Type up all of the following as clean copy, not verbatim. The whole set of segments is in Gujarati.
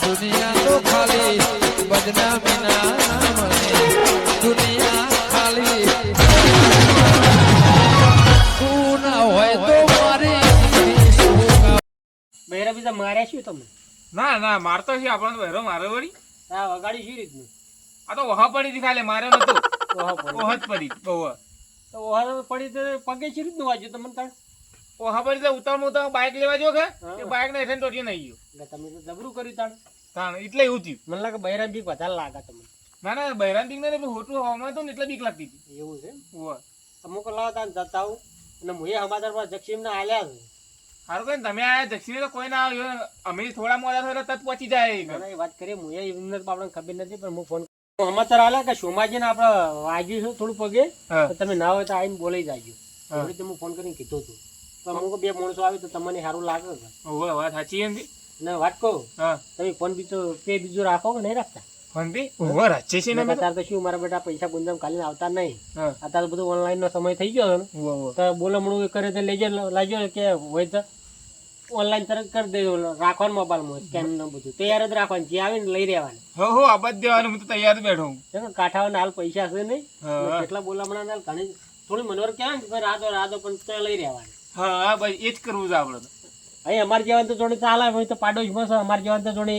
દુનિયા તો ખાલી બદનામી ના મને દુનિયા ખાલી તું ના હોય તો મારી બહેરા બીજા માર્યા શું તમે? ના ના મારતો છે આપણને બહેરો મારે વળી. આ વગાડી શું રીતનું? આ તો વહા પડી હતી ખાલી મારે નતું. ઓહત પડી ઓહ તો ઓહા પડી તો પગે શું રીતનું વાગ્યું તમને તાણ? ઓહા પડી તો ઉતાર બાઇક લેવા જો કે એ બાઇક ને હેઠે ટોટી નહીં ગયો. તમે તો જબરું કર્યું તાણ. તાણ એટલે એવું થયું. મને લાગે બહેરા બીક વધારે લાગે તમને. ના ના બહેરાન બીક ને હોટું હવામાં તો ને એટલે બીક લાગતી હતી. એવું છે? ઓહ અમુક લાવતા જતા આવું અને મુએ સમાચાર પર જક્ષિમ ને આલ્યા છે. સારું કઈ તમે આ જક્ષી તો કોઈ ના આવ્યો અમે થોડા મોડા થયેલા તત પહોંચી જાય. એ વાત કરીએ મુએ એમને આપણને ખબર નથી પણ હું ફોન સમાચાર આલ્યા કે સોમાજી ને આપડે વાગ્યું છે થોડું પગે તમે ના હોય તો આવીને બોલાઈ જાજો. એવી રીતે હું ફોન કરીને કીધું હતું પણ હું બે માણસો આવી તો તમને સારું લાગે છે. ઓહ વાત સાચી એમ ને વાત કહું હા તમે ફોન બીજો રાખો કે નહીં રાખતા? ફોન બી ઓહ રાજ્ય છે ને અત્યારે તો શું મારા બેટા પૈસા ગુંજામ કાલીને આવતા નહીં. હા અત્યારે બધું ઓનલાઈન નો સમય થઈ ગયો ને તો બોલમણું કરે તો લાજો કે હોય તો ઓનલાઈન તરત કરી દેજો રાખવાનું મોબાઈલમાં સ્કેન ને બધું તૈયાર જ રાખવાનું જે આવે ને લઈ રહેવાનું. હો આબાદ દેવાનું હું તો તૈયાર જ બેઠો હું. કાંઠાઓને હાલ પૈસા છે નહીં કેટલા બોલામણા હાલ ઘણી થોડી મનોર કહેવાય ને રાધો પણ તો લઈ રહેવાનું. હા ભાઈ એ જ કરવું છે આપડે તો. અહીં અમારે જેવા તો જોડે ચાલે તો પાડોશમાં છે અમારે જેવા તો જોડે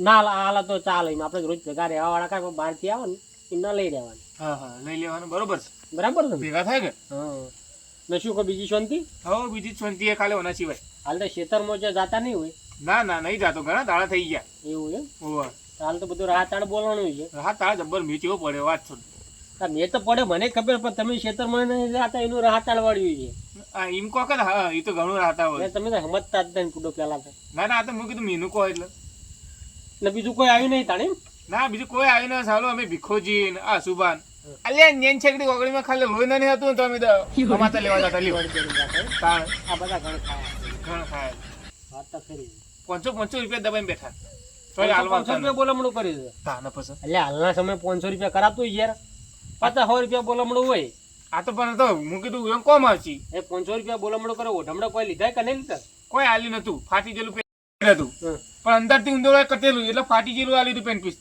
ના હાલ તો ચાલે આપણે રોજ ભેગા રહેવા વાળા કાંઈ બહારથી આવે ને એમને લઈ રહેવાનું. હા હા લઈ લેવાનું બરોબર છે. બરાબર છે ભેગા થાય કે હા ને શું કહો બીજી શાંતિ? હવે બીજી શાંતિ ખાલી હોના સિવાય હાલ તો ખેતરમાં જો જાતા નહીં હોય? ના ના નહીં જાતો ઘણા દાડા થઈ ગયા. એવું એમ? ઓહ હાલ તો બધું રાહતાળ બોલવાનું છે. રાહતાળ જબ્બર મીઠો પડે વાત છોડ. મેં તો પડે મને ખબર પણ તમે ખેતરમાં નહીં જાતા એનું રાહતાળ વાળ્યું છે. એમ કહો કે હા એ તો ઘણું રાહતા હોય. તમે તો સમજતા જ નહીં કુડો પેલા તો. ના ના આ તો હું કીધું મીનું કહો એટલે. ને બીજું કોઈ આવ્યું નહીં તાણે? ના બીજું કોઈ આવ્યું ના સાલું અમે ભીખોજી ને આ સુભાન અલ્યા નેન છેકડી ઓગળીમાં ખાલી લોહી નહીં હતું તો અમે કમાતા લેવા જતા લ્યો. આ બધા ઘણ ખાયા વાત તો ખરી. 500 રૂપિયા દબાઈને બેઠા. તો 500 રૂપિયા બોલમણું કર્યું છે. તાને પછી એટલે હાલના સમય 500 રૂપિયા કરાતું યાર 50 રૂપિયા બોલમણું હોય. આ તો પણ તો હું કીધું એમ કોમ આવશી એ 500 રૂપિયા બોલમણું કરે ઓઢમણો કોઈ લીધા કે નહીં લીધા? કોઈ આલ્યું નતું ફાટી ગયેલું પેન્ટ હતું પણ અંદર થી ઊંધો કટેલું એટલે ફાટી ગયેલું આલ્યું હતું પેન્ટ પીસ.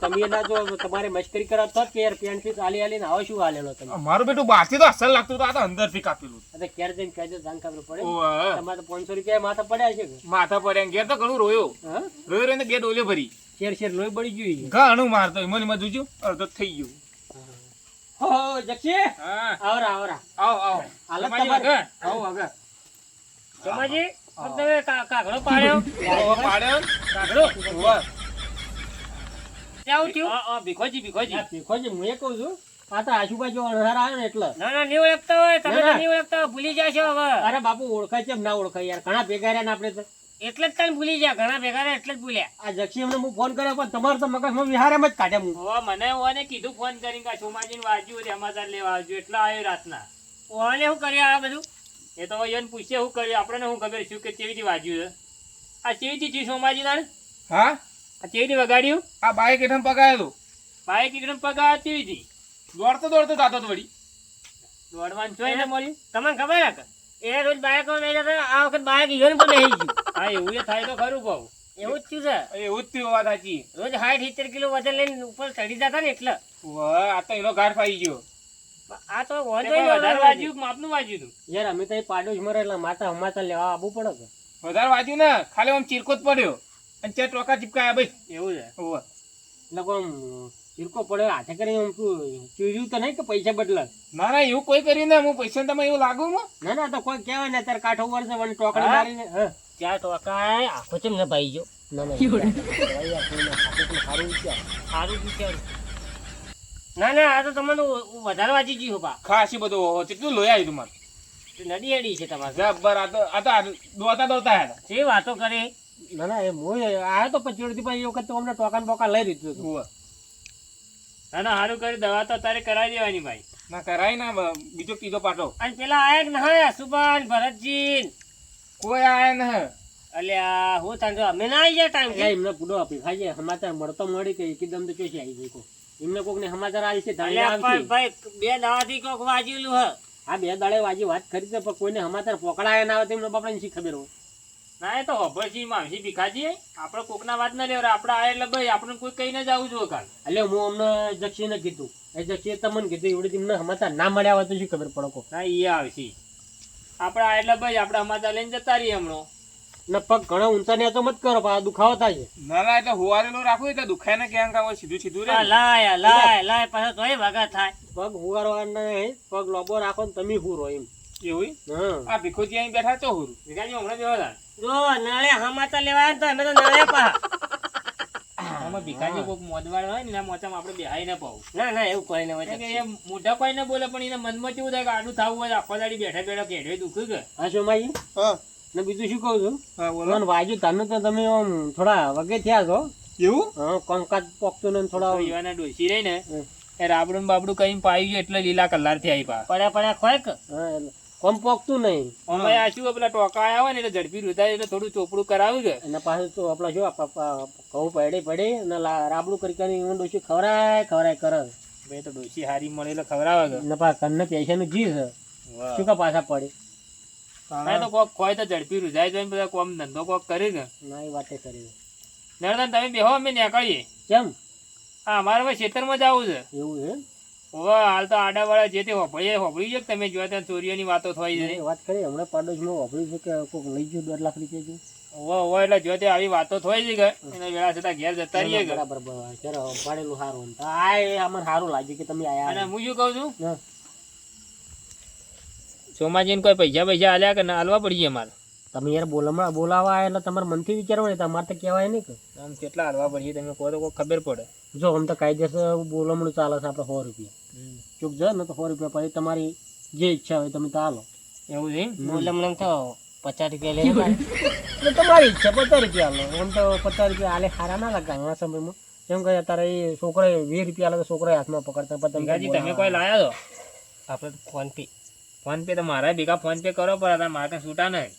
તમે ના જો તમારે મસ્કરી કરાવતા કે યાર પેન્ટ પીસ આલી આલીને આવો શું આલેલો તમે? મારું બેટું બહારથી તો અસર લાગતું હતું આ તો અંદર થી કાપેલું. અરે ક્યારે જઈને કહેજો જાણ ખબર પડે. ઓહ તમારે તો 500 રૂપિયા માથા પડ્યા છે કે? માથા પડ્યા ઘેર તો ઘણું રોયો હા રોયો રોઈને બે ડોલે ભરી શેર લોહી બળી ગયું. ઘણું મારતો મને જોજો અડધો થઈ ગયું. હો જક્ષી હા આવરા આવો હાલત સમાજી તમારે આવો આગળ સમાજી તમે કાગડો પાડ્યો પાડ્યો કાગડો ઓહ ક્યાં થયું? ભીખોજી હું એ કહું છું આ તો આજુબાજુ અણહાર આવે ને એટલે. ના નહીં ઓળખતા હોય તમે તો નહીં ઓળખતા ભૂલી જશો હવે. અરે બાપુ ઓળખાય છે ના ઓળખાય યાર ઘણા ભેગા રહ્યા ને આપણે તો એટલે જ કઈ ભૂલી જાય ઘણા ભેગા રહ્યા એટલે જ ભૂલ્યા. આ જક્ષી અમને હું ફોન કર્યો પણ તમારે તો મગજમાં વિહાર એમ જ કાઢ્યા. મને ઓને કીધું ફોન કરીને કે સોમાજીને વાજ્યું સમાચાર લેવા આવજો એટલે આવ્યો રાતના. ઓને શું કર્યું આ બધું? એ તો એને પૂછે શું કર્યું આપણને શું ખબર શું કે કેવી વાજ્યું છે આ કેવી થી સોમાજી ના હા આ કેવી વગાડ્યું? આ બાઈક હેઠળ પગાયેલું બાઈક એકદમ પગાર કેવી હતી? દોડતો જાતો તો વળી દોડવાનું જોઈ ને મળ્યું તમને ખબર હે કે એ રોજ બાઈકમાં નહીં જતો આ વખત બાઈક ઈવન પર બેસી ગયું. હા એવું એ થાય તો ખરું ભાવ એવું જ થયું છે. એવું જ થયું વાત સાચી. રોજ 60-70 કિલો વજન લઈને ઉપર ચડી જતા ને એટલે આ તો એનો ઘાટ ફાઈ ગયો. આ તો વધારે વાજ્યું માપનું વાજ્યું હતું યાર. અમે તો પાડોશ મરે એટલે માતા હમાતા લેવા આવવું પડે કે વધારે વાંચ્યું ને ખાલી આમ ચીરકો જ પડ્યો અને ચાર ટોકા ચીપકાયા ભાઈ. એવું છે ઓહ એટલે આમ ચીરકો પડ્યો હાથે કરીને આમ ચીર્યું તો નહીં કે પૈસા બદલા? ના ના એવું કોઈ કર્યું ને હું પૈસા તમે એવું લાગુ ના તો કોઈ કહેવાય ને અત્યારે કાંઠો વળશે વળી ટોકડી મારીને ચાર ટોકા આખો છે ને ભાઈ જો ના આ તો તમને વધારે વાંચી ગયું બા ખાસી બધું કેટલું લોહી આવ્યું તમારે નડી અડી છે તમારે જબ્બર. આ તો દોતા હતા જે વાતો કરે. ના એ હું આવ્યો તો પછી એ વખત તો અમને ટોકા બોકા લઈ લીધું હતું. ના સારું કરી દવા તો તારે કરાવી દેવાની ભાઈ. ના કરાય ના બીજો કીધો પાટો. અને પેલા આયા કે ના સુભાન ભરતજી કોઈ આયા ને અલ્યા હું તાંજો અમે ના આવી જાય ટાઈમ કે એમને પૂડો આપી ખાઈએ સમાચાર મળતો મળી કે એકદમ તો ચોસી આવી જાય. એમને કોક ને સમાચાર આવી છે ભાઈ બે દાવાથી કોક વાજેલું હ. આ બે દાડે વાજી વાત કરી પણ કોઈને સમાચાર પકડાયા ના આવે તેમને બાપડાને શી ખબર હોય. ના એ તો હોભળજી માવજી ભીખાજી આપણે કોકના વાત ના લેવરે આપણે આયા એટલે ભાઈ આપણે કોઈ કઈ ના જાવું જોઈએ કાલ એટલે હું અમને જક્ષીને કીધું એ જક્ષીએ તમને કીધું એવડી તમને સમાચાર ના મળ્યા હોય તો શું ખબર પડે કો ના એ આવશે આપણે આયા એટલે ભાઈ આપણે સમાચાર લઈને જતા રહીએ હમણાં ને પગ ઘણા ઊંચા ને તો મત કરો પણ દુખાવો થાય છે ના એટલે હુવારેલો રાખવું એટલે દુખાય ને ક્યાંક આવે સીધું સીધું રે લાય પાછા તોય ભાગા થાય પગ હુવારવા નહીં પગ લોબો રાખો ને તમે હુરો એમ એવું આ ભીખોજી અહીં બેઠા તો હુરું ભીખાજી હમણાં બેઠા જો નાળે સમાચાર લેવા તો અમે તો નાળે પા આમાં ભીખાજી કોક મોદવાળ હોય ને મોચામાં આપણે બેહાઈ ના પાવું ના એવું કોઈ ના હોય એ મોઢા કોઈ ના બોલે પણ એના મનમાં કેવું થાય કે આડું થવું હોય આખો દાડી બેઠા બેઠા કેડે દુખે કે હા સોમાજી હા ને બીજું શું કહું છું હા બોલો વાજુ તમે તો તમે આમ થોડા વગે થયા છો એવું હા કંકાત પોકતું ને થોડા યુવાના ડોસી રહી ને એ રાબડું બાબડું કઈ પાયું એટલે લીલા કલર થી આવી પા પડ્યા ખોય કે હા કોમ પોકતું નહીં અમે આ શું પેલા ટોકા આયા હોય ને એટલે ઝડપી રૂતાય એટલે થોડું ચોપડું કરાવ્યું કે એના પાસે તો આપડા જો ઘઉં પડે અને રાબડું કરી કરીને ડોસી ખવરાય કરે ભાઈ તો ડોસી હારી મળે એટલે ખવરાવે કે ને પા કન્ને પૈસા નું જી છે શું કા પાછા પડે તો કોક ખોય તો ઝડપી રૂજાય જાય બધા કોમ ધંધો કોક કરી ને ના એ વાતે કરી નરદાન તમે બેહો અમે નીકળીએ કેમ હા અમારે ભાઈ ખેતરમાં જવું છે એવું છે હાલ તો આડા વાળા જે તે હોભળી છે તમે જોયા ત્યાં ચોરીઓની વાતો થઈ જાય વાત કરી હમણાં પાડોશમાં હોભળ્યું છે કે કોક લઈ ગયું 2 લાખ રૂપિયા એટલે જો તે આવી વાતો થઈ છે કે એના વેળા છતાં ઘેર જતા રહીએ બરાબર પાડેલું સારું આ અમને સારું લાગ્યું કે તમે આયા અને હું શું કહું છું સોમાજીને કોઈ પૈસા આલ્યા કે ના આલવા પડીએ અમારે તમે યાર બોલાવા આવ્યા એટલે તમારે મનથી વિચારવો ને તમારે તો કહેવાય નહીં કે આમ કેટલા હાલવા પડીએ તમે કહો તો કોઈ ખબર પડે જો આમ તો કાયદેસર બોલમણું ચાલે છે આપણે 100 રૂપિયા ચૂક જાય ને તો 100 રૂપિયા પછી તમારી જે ઈચ્છા હોય તમે તો હાલો એવું છે બોલમણું તો 50 રૂપિયા લે તમારી ઈચ્છા 50 રૂપિયા હાલો એમ તો 50 રૂપિયા હાલે સારા ના લાગે આ સમયમાં કેમ કે અત્યારે એ છોકરાએ 20 રૂપિયા હાલે તો છોકરાએ હાથમાં પકડતા તમે કોઈ લાયા તો આપણે ફોન પે તો મારા ભેગા ફોન પે કરો પણ મારે છૂટા નહીં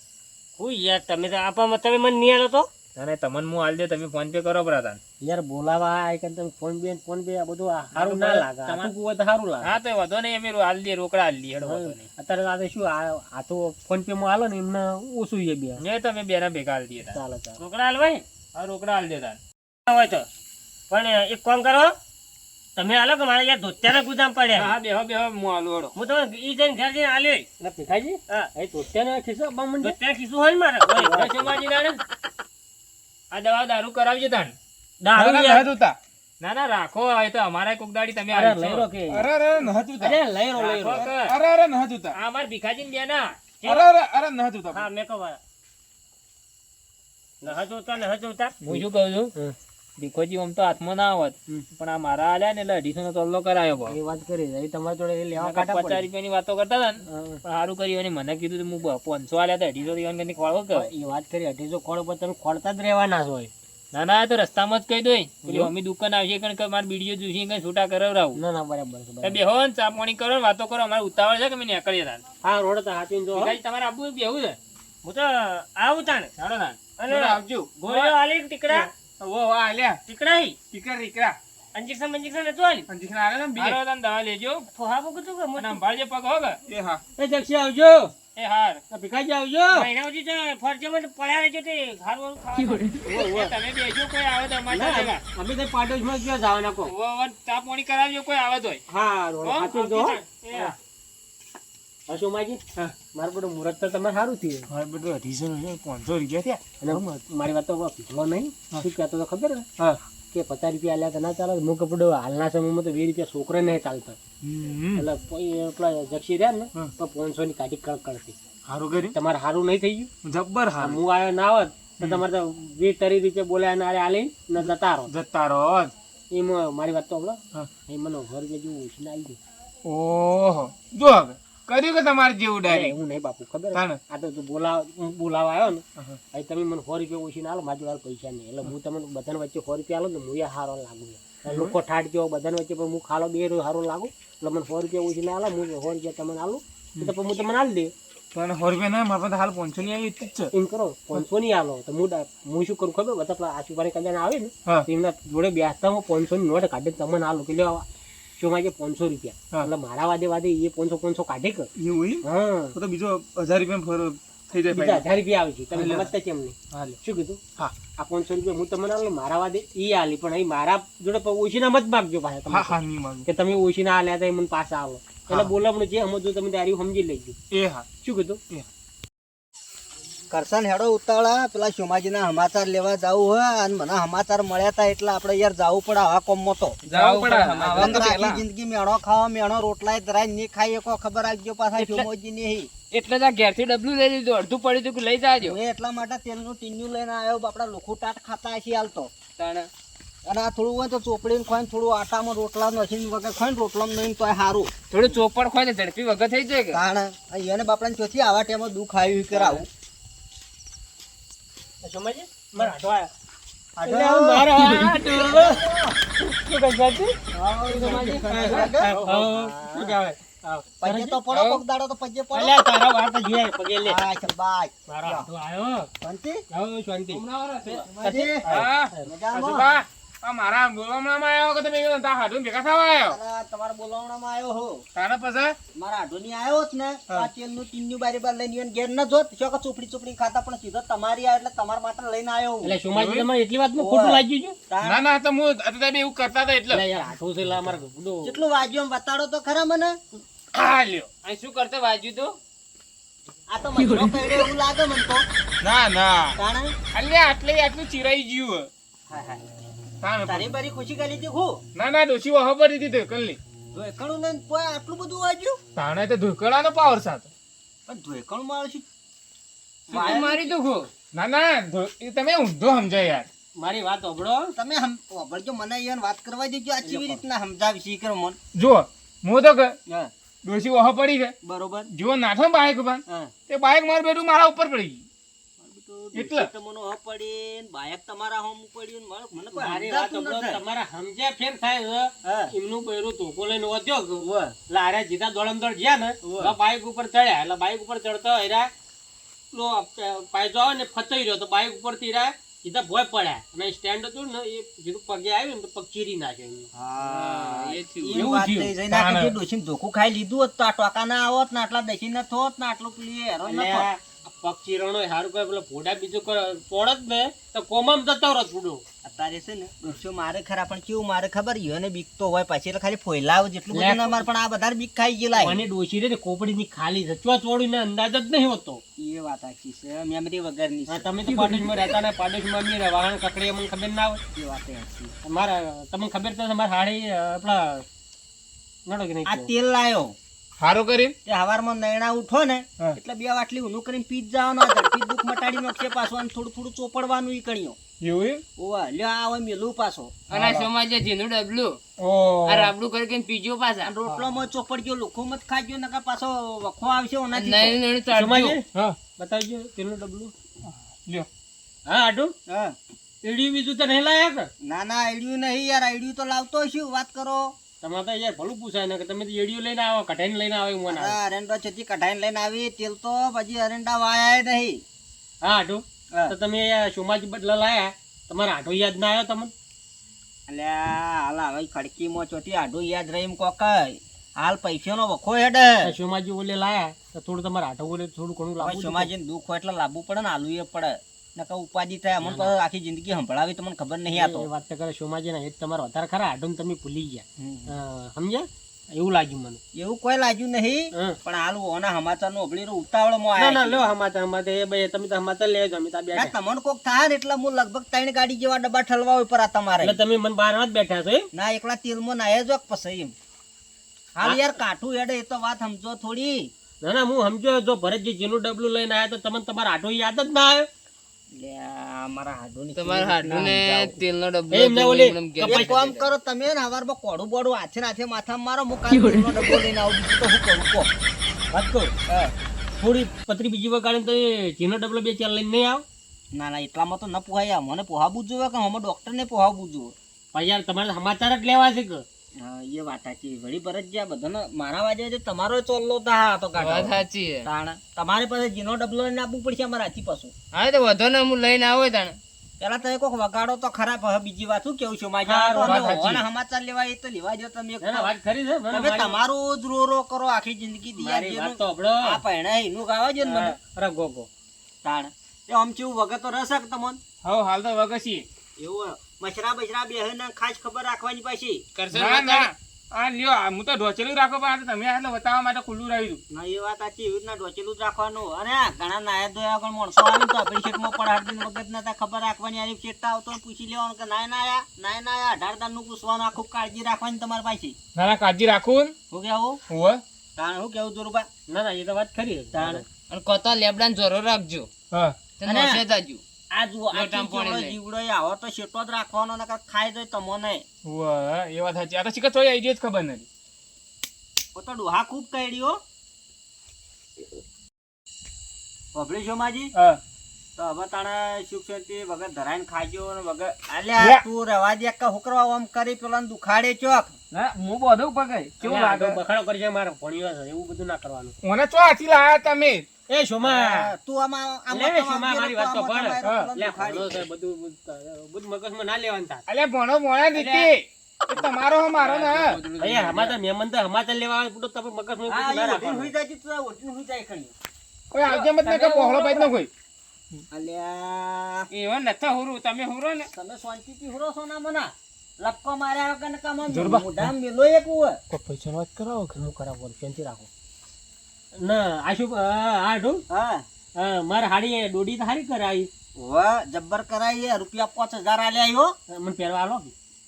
હું યાર તમે તો આપવામાં તમે મને નહીં આલો તો અને તમને હું હાલ દે તમે ફોન પે કરો બરાબર યાર બોલાવા આ કે તમે ફોન પે આ બધું સારું ના લાગે તમારું હોય તો સારું લાગે હા તો વધો નહીં અમે હાલ દે રોકડા હાલ દે અત્યારે આ શું આ તો ફોન પે માં હાલો ને એમને ઓછું છે બે ને તમે બેના ભેગા હાલ દે ચાલો રોકડા હાલવાય હા રોકડા હાલ દે તાર હોય તો પણ એક કામ કરો તમે હાલો કે મારે યાર ધોત્યાના ગુદામ પડ્યા હા બેહો હું હાલો હડો હું તો ઈ જઈને ઘર જઈને આલ્યો ના ભીખાજી હા એ ધોત્યાના ખિસ્સો બમણ ધોત્યાના ખિસ્સો હોય ને મારે સોમાજી નાને આ દવા દારૂ કરાવજો તાણ દારૂ ના જોતા ના રાખો આ તો અમારા કોક દાડી તમે અરે લઈ રો કે અરે ન હતું અરે લઈ રો અરે ન હતું આ માર ભીખાજી ને બેના અરે ન હતું હા મે કહો ન હતું હું શું કહું છું ભીખોજી આમ તો હાથમાં ના આવત પણ આ મારા આલ્યા ને એટલે 250 નો તોલ્લો કરાયો એ વાત કરી તમારી જોડે લેવા કાઢા 50 રૂપિયાની વાતો કરતા હતા ને પણ સારું કર્યું અને મને કીધું હું 500 આલ્યા હતા 250 દેવાની ખોળો કે એ વાત કરી 250 ખોળો પર તમે ખોળતા જ રહેવાના છો ના તો રસ્તામાં જ કહી દો પેલી અમી દુકાન આવશે કારણ કે મારે વિડીયો જોઈશે કઈ છૂટા કરાવરાવું ના બરાબર છે બેહો ને ચા પાણી કરો ને વાતો કરો અમારે ઉતાવળ છે કે અમે નીકળીએ તાન હા રોડ તો હાથીને જો તમારે આબુ બેહું છે હું તો આવું તાણ ચાલો તાન અને આવજો ગોળીઓ આલી ટીકડા ઓ આલ્યા ટીકડા અંજેક્શન નતો આલી અંજેક્શન આલે ને બીજો આરો દવા લેજો થોહા બકતું કે મને ભાળજે પગ હોગ એ હા એ જક્ષી આવજો એ હાર ભીખાજી આવજો મહિનાજી તો ફરજમાં પડ્યા રહેજો તે હારું ખાવા તમે બેજો કોઈ આવે તો અમારા જગા અમે તો પાડોશમાં ક્યાં જવાના કો ઓ ચા પાણી કરાવજો કોઈ આવે તોય હા સાચું જો એ અશોમાજી મારું બધું મુહૂર્ત તો તમારે સારું થયું મારે બધું 500 રૂપિયા થયા અને મારી વાત તો પીછલો નહીં શું કહેતો તો ખબર ને હા કે 50 રૂપિયા આલ્યા તો ના ચાલે હું કપડો હાલના સમયમાં તો 20 રૂપિયા છોકરા નહીં ચાલતા એટલે પેલા જક્ષી રહ્યા ને તો 500 ની કાઢી કરતી સારું કર્યું તમારે સારું નહીં થઈ ગયું જબ્બર હા હું આવ્યો ના આવત તો તમારે તો 20-30 રૂપિયા બોલ્યા ના આલી ને જતા રહો એમાં મારી વાત તો હમણાં એ મને ઘર જેવું ઉછીને આવી ગયું ઓહો જો હવે કર્યું કે તમારે જેવું ડાયરેક્ટ હું નહીં બાપુ ખબર આ તો બોલાવા આવ્યો ને અહીં તમે મને 100 રૂપિયા ઓછી ના આલો મારી જોડે પૈસા નહીં એટલે હું તમને બધાને વચ્ચે 100 રૂપિયા આલો ને હું સારો લાગુ લોકો ઠાઠ જેવો બધાને વચ્ચે પણ હું ખાલો 2 સારો લાગુ એટલે મને 100 રૂપિયા ઓછી ના આલો હું 100 રૂપિયા તમને આલું તો હું તમને આલી દે પણ 100 રૂપિયા ના મારા પાસે હાલ 500 ની આવી જ છે એમ કરો 500 ની આલો તો હું શું કરું ખબર બધા પેલા આશુભાઈ કલ્યાણ આવે ને એમના જોડે બેસતા હું 500 ની નોટ કાઢી તમને આલું કે લેવા ચોમાજે 500 રૂપિયા એટલે મારા વાદે એ 500 કાઢે કે એવું હા તો બીજો 1000 રૂપિયા થઈ જાય બીજા ભાઈ 1000 રૂપિયા આવશે તમે હાલે. સમજતા કેમ નહીં હા લ્યો. શું કીધું હા આ 500 રૂપિયા હું તમને આલું મારા વાદે ઈ આલી પણ અહીં મારા જોડે ઓછીના મત માગજો પાછા તમે હા હા નહીં માંગુ કે તમે ઓછીના આલ્યા હતા એ મને પાછા આવો એટલે બોલાવણું જે સમજો તમે તારી સમજી લેજો એ હા શું કીધું કરશન હેડો ઉતાવળા પેલા સોમાજીના સમાચાર લેવા જાવું હોય અને મને સમાચાર મળ્યા હતા એટલે આપણે યાર જાવું પડે આવા કોમમાં તો આખી જિંદગી મેણો ખાવા મેણો રોટલા ધરાય નહીં ખાઈ એકો ખબર આપજો પાછા સોમાજી ની એટલે તો ઘેરથી ડબલું લઈ લીધું અડધું પડ્યું હતું કે લઈ જાજો મેં એટલા માટે તેલનું ટીન્યું લઈને આવ્યો આપડા લોખું ટાટ ખાતા હશે હાલતો તાણે અને આ થોડું હોય તો ચોપડીને ખોઈને થોડું આટામાં રોટલા નસીને વગર ખોઈને રોટલામાં નહીં તો સારું થોડું ચોપડ ખોય ને ઝડપી વગર થઈ જાય કે કારણ એને બાપડાને ચોથી આવા ટાઈમમાં દુઃખ આવ્યું કરાવું સમજે મારા આટો આયા આટો એટલે આયો. મારા આટો. શું કહે સાચું? શું કહેવાય? આવ. પગે તો પડો કોક દાડો તો પગે પડો અલ્યા તારા વાત જ જોયા પગે લે હા શાબાશ મારો આટો આયો શાંતિ આવો શાંતિ સોમાજી, હા મજામાં? આસુબા આ મારા બોલવામાં આવ્યો કે તમે તા હાડું ભેગા થવા આવ્યો અલા, તમારા બોલાવણામાં આવ્યો હો તારા પછી મારા આઢોની આવ્યો જ ને આ તેલનું ટીન્યું બારી બાર લઈને ઈવન ઘેર ન જોત શોખ ચોપડી ચોપડી ખાતા પણ સીધો તમારી આવે એટલે તમારા માટે લઈને આવ્યો હું. એટલે સોમાજી તમારે એટલી વાતમાં ખોટું લાગ્યું છે તાણ. ના ના તો હું અત્યારે એવું કરતા હતા એટલે એટલે યાર આટો છે લા મારા ગુડો કેટલું વાગ્યું એમ બતાડો તો ખરા મને હા લ્યો અહીં શું કરતા વાજ્યું તું આ તો મજરો પડ્યો એવું લાગે મને તો ના ના તાણે અલ્યા આટલું ચિરાઈ ગયું હા હા તાણ તારી બારી ખુશી કરી દીધી હું ના ના ડોશી વહો પડી દીધી ધોકણની ધોઈકણું ને કોઈ આટલું બધું વાગ્યું તાણે તો ધોકણાનો પાવર સાથે પણ ધોઈકણું માં આવશે તું મારી દું ખો ના ના એ તમે ઊંધો સમજાય યાર મારી વાત ઓબળો તમે વાપરજો મને અહીંયા વાત કરવા દેજો આ કેવી રીતના સમજાવી શીખર મન જો હું તો કે હા ડોશી વહો પડી છે બરોબર જો નાઠો બાઈક ઉપર હા તે બાઈક મારું બેટું મારા ઉપર પડી ગયું એટલે? તમને હ પડી ને બાયક તમારા હોમ પડ્યું ને મને કોઈ મારી વાત સમજાતું ઓબળો નથી. તમારા સમજ્યા ફેર થાય હા. છે એમનું બૈરું તોકો લઈને વધ્યો કે વાહ. એટલે આરે જીતા દોડમ દોડ ગયા ને એટલે બાઈક ઉપર ચડ્યા એટલે બાઈક ઉપર ચડતો હેરા પેલો પાયજો આવે ને ફચાઈ રહ્યો તો બાઈક ઉપર થી હેરા સીધા ભોય પડ્યા અને સ્ટેન્ડ હતું ને એ જેટલું પગે આવ્યું ને તો પગ ચીરી નાખ્યો એમને. હા, એ થયું. એ એવું વાત થયું. થઈ જાય. ના કે જે ડોશીને ધોકું ખાઈ લીધું હોત તો આ ટોકા ના આવત ને આટલા દેશી ન થોત ને આટલું પેલી હેરાન ન એટલે થોત. આ પગ ચીરણો હારું કરે પેલો ફોડા બીજું તોડ જ ને તો કોમામ જતો રહો ફૂડો અત્યારે છે ને ડોશીઓ મારે ખરા પણ કેવું મારે ખબર ઈયોને બીક તો હોય પછી એટલે ખાલી ફોયલાવ જેટલું બધું ના મારે પણ આ બધા બીક ખાઈ ગયેલા મને ડોશી રે કોપડી ની ખાલી છે ચોચોડી ને અંદાજ જ નહીં હોતો એ વાત સાચી છે મેમરી વગરની હા, છે. તમે તો પાડોશમાં રહેતા ને પાડોશમાં બી વાહન કકડીએ મને ખબર ના હોય એ વાત સાચી. મારા તમને ખબર તો મારા હાડી આપણા નડો કે નહીં આ તેલ લાયો સારું કરીને તે હવારમાં નૈણા ઉઠો ને હા. એટલે બે વાટલી ઊનું કરીને પી જ જવાનો ઝડપી દુઃખ મટાડી નાખશે પાછો અને થોડું થોડું ચોપડવાનું ઈ કણિયો એવું એમ? ઓવા લ્યો આ હોય મેલું પાછો અને આ સોમાજે જીનું ડબલું ઓહ. આ રાબડું કરીને પીજો પાછા અને રોટલોમાં ચોપડજો લોખો મત ખાજો નકા પાછો વખો આવશે ઓનાથી તો. નૈણ નૈણ ચાલજો. સમાજે હા બતાવજો તેનું ડબલું લ્યો હા આટું હા એડિયું બીજું તો નહીં લાયા કે ના ના આઈડિયું નહીં યાર આઈડિયું તો લાવતો છું વાત કરો તમારે તો યાર ભલું પૂછાય ને કે તમે તો એડિયું લઈને આવો કઢાઈને લઈને આવો એવું મને આવે. હા અરેન્ડો છેતી કઢાઈને લઈને આવી તેલ તો પછી અરેન્ડા વાયા નહીં હા આટું હા. તો તમે સોમાજી બદલા લાયા તમારા આટો યાદ ના આવ્યો તમને અલ્યા હાલ હવે ખડકીમાં ચોથી આડું યાદ રહી એમ કોક હાલ પૈસાનો વખો હેડ સોમાજી ઓલે લાયા તો થોડું તમારા આટો ઓલે થોડું ઘણું હવે લાવવું સમાજીને દુઃખ હોય એટલે લાવવું પડે ને આલુ એ પડે નકા ઉપાધિ થાય અમને તો આખી જિંદગી સંભળાવી તો મને ખબર નહીં આતો એ વાત તો કરે સોમાજી ના એ જ તમારો વધારે ખરા આટો તમે ભૂલી ગયા સમજ્યા એવું લાગ્યું મને એવું કોઈ લાગ્યું નહીં હા. પણ હાલ ઓના સમાચાર નું અબળીનું ઉતાવળમાં ના ના આયા લો સમાચાર અમારે એ ભાઈ તમે તો સમાચાર લેજો અમે તો આ ના બેઠા તમને કોક થાય ને એટલે હું લગભગ 3 ગાડી જેવા ડબ્બા ઠલવા ઉપર આ તમારે એટલે તમે મને બહાર જ બેઠા છો એમ? ના એકલા તેલમાં નાયા જો પછી એમ હાલ યાર કાઠું હેડે એ તો વાત સમજો થોડી ના ના હું સમજો જો ભરતજી જેનું ડબલું લઈને આવ્યા તો તમને તમારા આટો યાદ જ ના આવ્યો લ્યા, મારા હાડુની તમારા હાડું ને તેલનો ડબ્બો એમ ના ઓલી એમ ઘેર એક કામ કરો તમે ને હવારમાં કોડું બોડું હાથે નાથે માથામાં મારો હું કાલ તેલનો ડબ્બો લઈને આવું બીજું તો હું કરું કહો વાત કહું થોડી પતરી બીજી વગાડીને તો એ જેનો ડબલો બે ચાર લઈને નહીં આવ ના ના એટલામાં તો ન પોહાય મને પોહાવું જ જોઈએ કે અમે ડોક્ટરને પોહાવું જોઈએ પણ યાર તમારે સમાચાર જ લેવા છે કે હા એ વાત સાચી વળી બરજ જ્યાં બધાને મારા વાજે તમારો ચોલ્લો તા તો વાત કાઢો સાચી છે. તાણ તમારે પાસે જીનો ડબલો લઈને આપવું પડશે અમારા હાથી પાછું હા તો વધો ને હું લઈને આવો તાણે પેલા તમે કોક વગાડો તો ખરાબ હવે બીજી વાત શું કેવું છું હા, માજા વાત સાચી. સમાચાર લેવા એ તો લેવા જો તમે ના, ના, વાત ખરી છે મને તમે મારી- તમારું જ રો રો કરો આખી જિંદગી દિયા મારી વાત જેનું તો સાંભળો. આ પહેણા એનું ગાવા જો ને મને અરે ગોગો તાણ એ આમ ચેવું વગર તો રસક તમન હવ હાલ તો વગસી એવું મશરા બશરા બેહે ને ખાસ ખબર રાખવાની પાછી કરશે ના ના આ લ્યો હું તો ઢોચેલું રાખો પણ આ તો તમે એટલે બતાવવા માટે ખુલ્લું રહ્યું ના એ વાત સાચી એવી રીતના ડોચેલું જ રાખવાનું અને આ ઘણા નાયા ધોયા વગર માણસો આવે તો આપણી શેઠમાં પડાડી દઈને વગર ના ખબર રાખવાની આની શેઠતા આવતો હોય પૂછી લેવાનું કે નાય નાયા 18 દાનનું પૂછવાનું આખું કાળજી રાખવાની તમારી પાછી ના ના કાળજી રાખું હું કેવું હોવે તાણ હું કેવું દુરુબા ના ના એ તો વાત ખરી તાણ અને કોતા લેબડાને જોરો રાખજો હા તે અને- નોશે જાજુ આ જુઓ આ લોટામાં પાણી લઈ. જીવડો આવો તો શેઠો જ રાખવાનો નકર ખાઈ જાય તમને હોવે એ વાત સાચી આ તો શીખર ચોય આઈ જ ખબર નથી તો ડોહા ખૂબ કઈડ્યો પબલી છો માજી હા તો હવે તાણે સુખ શાંતિ વગર ધરાઈને ખાજો અને વગર લે. અલ્યા તું રવા દે કે હુકરવા આમ કરી પેલા દુખાડે ચોક ના હું બધું પકડ કેવું લાગે બખાડો કરજે મારે ભણ્યો છે એવું બધું ના કરવાનું મને ચો હાથી લાયા તમે એ શોમા તું આમાં લે આમાં શોમા મારી વાત તો ભણ હા. લે ભણો છે બધું બધું મગજમાં ના લેવાનું થાય અલ્યા ભણો ભણા દીધી એ તમારો હો મારો ને અહીંયા હમાતા મહેમાન તો હમાતા લેવા આવે તો તમે મગજમાં હા બધું ના એ ઓઢીને રાખવાનું હુઈ જાય છે, તું આ ઓઢીને હુઈ જાય ખરી. કોઈ આવજે મત ને કે પહોળો પાઈ ન કોઈ અલ્યા એવો નથા હુરું તમે હુરો ને તમે શાંતિથી હુરો છો ના મના લપકો માર્યા વગર ને કામ આમ જોરબા. મોઢામાં મેલો એક હોય કોઈ પૈસા વાત કરાવો કે હું કરાવો શાંતિ રાખો ના આ શું આ ઢો હા મારે હાડી દોડી તો હારી કરાવી વાહ જબ્બર કરાઈ રૂપિયા 5000 આલ્યા આયો મને પહેરવા આલો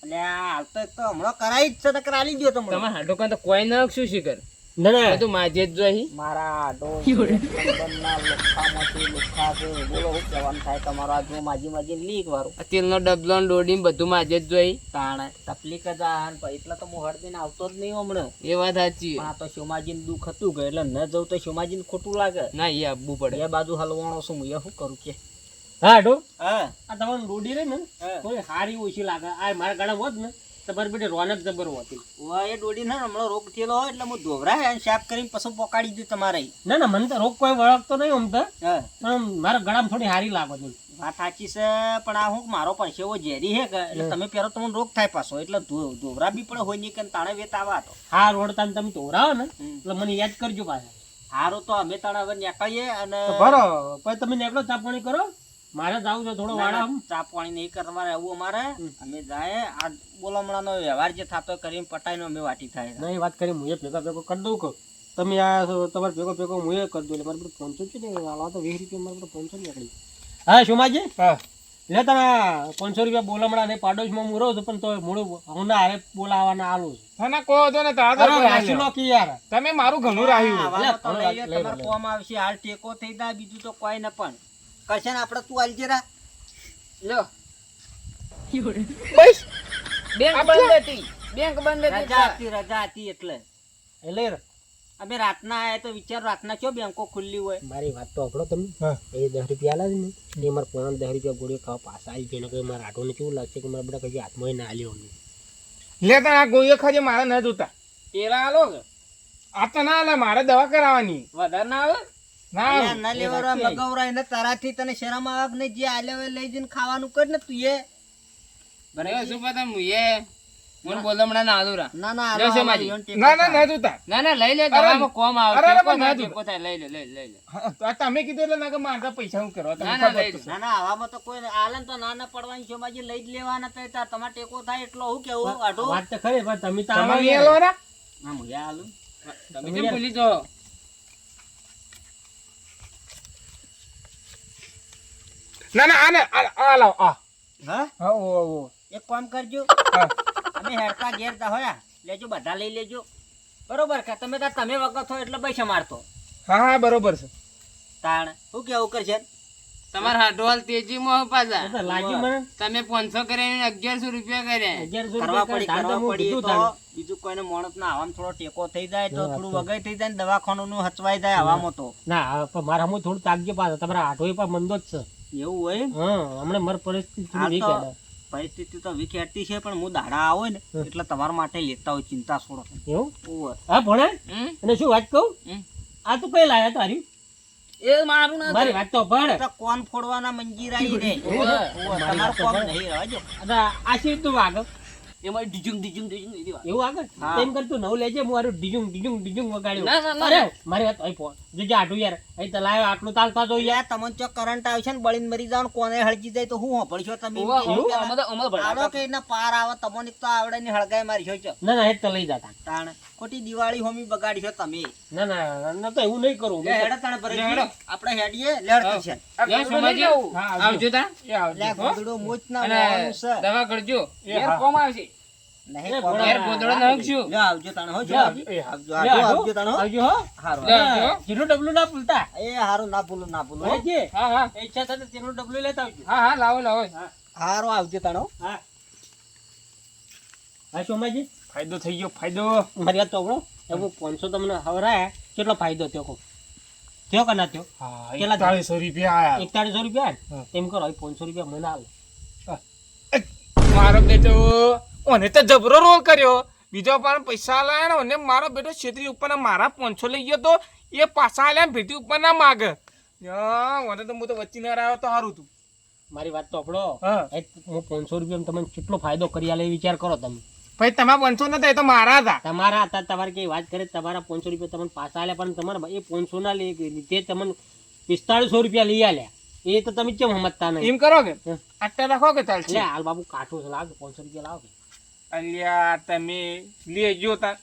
અલ્યા હાલ તો એક તો હમણાં કરાઈ જ છે તો કરાવી દો તમને તમારે હાડો કાં તો કોઈ ન શું શીખર ના ના બધું માજે જ જોઈ મારા આડો લંડનના લુખ્ખામાંથી લુખ્ખા છે બોલો શું કહેવાનું થાય તમારો આ જો માજી લીક વાળું આ તેલનો ડબલો ને ડોડી ને બધું માજે જ જોઈ તાણે તકલીફ જ આ ને પછી એટલે તો હું હળદીને આવતો જ નહીં હમણાં એ વાત સાચી પણ આ તો શોમાજીને દુઃખ હતું કે એટલે ન જવું તો શોમાજીને ખોટું લાગે ના એ આપવું પડે એ બાજુ હલવાણો છું હું એ શું કરું કે હા ઢો હા આ તમારું દોડી રહી ને હા. થોડી હારી ઓછી લાગે આ મારા ગળા હોત ને તમારી બેટી રોનક જબર હોતી વાહ એ ડોડી ને હમણાં રોગ થયેલો હોય એટલે હું ધોવરાય અને સાફ કરીને પછી પોકાડી દઉં તમારે ના ના મને તો રોગ કોઈ વળગતો નહીં આમ તો હા પણ મારા ગળામાં થોડી હારી લાગો છે વાત સાચી છે પણ આ હું મારો પરસેવો ઝેરી હે કે એટલે તમે પહેરો તમને રોગ થાય પાછો એટલે ધોવરા બી પડે હોય નહીં કે તાણે વેત આવા તો હા રોડતા તમે તોરાવો ને હમ. એટલે મને યાદ કરજો પાછા હારું તો અમે તાણે હવે નીકળીએ અને તો ભરો પછી તમે નેકળો ચા પાણી કરો મારે જાવું છે થોડો ના, વાળા ના, ચા પાણી નહીં કરવા રહેવું અમારે અમે જાય આ બોલામણાનો વ્યવહાર જે થતો કરીને પટાઈને અમે વાટી થાય નહીં વાત કરી હું એ ભેગા ભેગો કરી દઉં કહું તમે આ તમારે ભેગો ભેગો હું એ કરી દઉં એટલે મારે બધું 500 છે ને વાળવા તો 20 રૂપિયા મારે બધું 500 નીકળી હા શોમાજી હા લે તમે 500 રૂપિયા બોલામણા ને પાડોશમાં હું રહું છું પણ તો મોડું હું ના હારે બોલાવાના આલું ના ના કોઈ વાંધો નહીં તારા તો કોઈ હાલ છું નહીં. કી યાર તમે મારું ઘણું રાખ્યું આવવાનું તો લે, લઈ લે, લે, તમારે લે. કોમ આવશે હાલ ટેકો થઈ જાય બીજું તો કોઈ ન પણ કરશે ને આપણે તું આલજે રા લો બેંક બંધ હતી બેંક બંધ હતી રજા હતી એટલે એટલે અમે રાતના આયા તો વિચાર રાતના કયો બેંકો ખુલ્લી હોય મારી વાત તો આપણો તમે હા. એ 10 રૂપિયા આલે ને એ મારે પોણા 10 રૂપિયા ગોળીઓ ખાવા પાછા આવી ગયો કે મારા આટોને કેવું લાગશે કે મારા બધા કઈ હાથમાં ના આલ્યો નહીં લે તને આ ગોળીઓ ખાજે મારે ન જોતા પેલા આલો કે આ તો ના લે મારે દવા કરાવવાની વધારે ના આવે ના અલ્યા, ન લેવરા મગવરાય ને તારાથી તને શરમ આવે ને જે આલે હોય લઈ જઈને ખાવાનું કર ને તું એ બરાબર શું પતા મુએ મને બોલમણા ના આલુરા ના ના લે આલો, શેમાજી? આલો, ટેકો ના ના થાય. ના જોતા ના ના લઈ લે અરે, દવામાં કોમ આવે અરે, ટેકો પણ ના થાય, જોતા. ટેકો થાય લઈ લે લઈ લે લઈ લે આ તમે કીધું એટલે ના કે મારે પૈસા હું કરવા તમને ના, ના, ખબર લઈ તો લો. છે. ના ના આવામાં તો કોઈ આલે ને તો ના ના પડવાની શોભાજી લઈ જ લેવાના તો તાર તમારે ટેકો થાય એટલો હું કેવું આઢો વાત તો ખરી પણ તમે તો તમારે આવો નહીં યાર. આલવાના? હા મુયા આલું તમે કેમ ભૂલી જાઓ ના ના આને આ લાવ આ હા હા ઓ એક કામ કરજો હા અમે હેડતા ઘેર તા હોયા લેજો બધા લઈ લેજો બરોબર કે તમે તાર તમે વગર થો એટલે પૈસા મારતો હા હા બરોબર છે તાણ શું કેવું કરશે તમારા હાડોલ તેજીમાં પાછા એ તો લાગી મને તમે 500 કરીને 1100 રૂપિયા કર્યા 1100 કરવા રૂપિયા પડી ધાન તો કરવા હું પડી કીધું તો તાણ. બીજું કોઈને માણસ ના આવામાં થોડો ટેકો થઈ જાય તો થોડું વગાઈ થઈ જાય ને દવાખાનું નું હચવાઈ જાય હવામાં તો ના પણ મારા હું થોડું તાકજો પાછા તમારા આઠોય પણ મંદો જ છે એવું હોય હા હમણાં મારી પરિસ્થિતિ આ થોડી તો વીક હેડે. પરિસ્થિતિ તો વીક હેડતી છે પણ હું દાડા આવો ને એટલે તમારા માટે લેતા હોય ચિંતા છોડો એવું ઓવર હા ભણે હમ? અને શું વાત કહું હમ? આ તો કઈ લાયા તારી એ મારું ના મારી વાત તો ભણ તો કોણ ફોડવાના મંજીરાઈ રે ઓવર. ઓવર. તમારું કોમ નહીં રહેવા જો આ શી તું વાગ એમાં ડીજુંગ ડીજુંગ ડીજુંગ એવી વાત. એવું આગળ હા. તેમ કરતું નવું લેજે હું આરું ડીજુંગ ડીજુંગ ડીજુંગ વગાડ્યું. ના, ના, ના. અરે મારી વાત અહીં પહોંચ. જોજે આટલું યાર અહીં તો લાયો આટલું તાલતા તો યાર. યાર તમને ચો કરંટ આવશે ને બળીને મરી જાવ ને કોને હળગી જાય તો હું હોભળશો તમે એમ ઓવા, કીધું ઓવા, પેલા. આમાં તો- આમાં તો ભડાકા. આડો કે એના પાર આવે તમને તો આવડે ની હળગાઈ મારી છો ના ના એ તો લઈ જતા. તાણ ખોટી દિવાળી હોમી બગાડશો તમે ના ના ના તો એવું નહીં કરું. લે હેડો તાણ ભરે લે હેડો. આપણે હેડીએ લેડ કરશે યા સોમાજી, આવજો તા. એ આવજો. લે ગોદડો મોચ ના અને મોવાનું છે દવા કરજો. એ યાર હા. કોમ આવશે. નહીં એ કોણ ભોળા. યાર ગોદડો નાખશું. લે આવજો તાણ હો જો લે આવજો એ હા. આવજો લે, આવજો તાણ હો આવજો હો. હારું લે આવજો. જીરું ડબલું ના ભૂલતા. એ હારું ના ભૂલું ના ભૂલું હો. લેજે. હા હા એ ઈચ્છા થાય તો તેનું ડબલું લેતા આવજો. હા હા લાવો લાવો. હારું આવજો તાણ હો. હા હા સોમાજી ફાયદો થઈ ગયો ફાયદો. મારી વાત તો સાંભળો. હું 500 તમને હવરાયા કેટલો ફાયદો થયો કહો? થયો કે ના થયો? હા, કેટલા 4100 રૂપિયા આયા. 4100 રૂપિયા ને? હા. એમ કરો હવે 500 રૂપિયા મને આલો. મારો બેટો ઓને તો જબરો રોલ કર્યો. બીજો પણ પૈસા લાયા ને ઓને મારો બેટો છેતરી ઉપરના મારા 500 લઈ ગયો તો એ પાછા આલ્યા ને ભેટી ઉપર ના માગ. ઓને તો હું તો વચ્ચે ના રહ્યો તો સારું તું. મારી વાત તો સાંભળો. હા. હું 500 રૂપિયા તમને કેટલો ફાયદો કરી આલે એ વિચાર કરો તમે. ભાઈ તમારા 500 નતા એ તો મારા હતા. તમારા હતા તમારે કઈ વાત કરે તમારા 500 રૂપિયા તમને પાછા આલ્યા પણ તમારા એ 500 ના લીધે તમને 4500 રૂપિયા લઈ આલ્યા. એ તો તમે કેમ સમજતા નહીં? એમ કરો કે હા. આટલા રાખો કે લે ચાલશે. હાલ બાબુ કાઠું છે લાવો 500 રૂપિયા લાવો. અલ્યા તમે લેજો તા.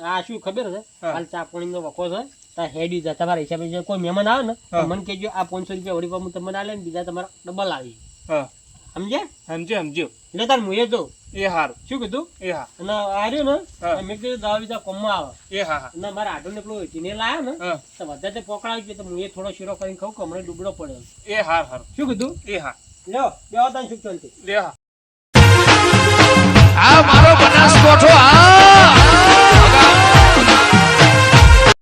આ શું ખબર છે? હા. હાલ ચા પાણીનો વખો છે. તા હેડી જાય તમારા હિસાબે જે કોઈ મહેમાન આવે ને તો હા. મને કહેજો આ 500 રૂપિયા વળી હું તમને આલે ને બીજા તમારા ડબલ આવી. હા સમજે? સમજો એટલે તાર હું એ જો એ હારું શું કીધું એ હા અને આ રહ્યું હા. ને મેં કીધું દવા બીજા કોમમાં આવે એ હા હા અને મારા આટો ને પેલો ચીને લાયો ને હા. તો બધા તે પોકળાવી ગયો તો હું એ થોડો શીરો કરીને ખાઉં કે હમણાં ડૂબડો પડ્યો. એ હાર હારું શું કીધું? એ હા લ્યો બેહો તાન સુખ શાંતિ. લે હા આ મારો બનાસકોઠો આ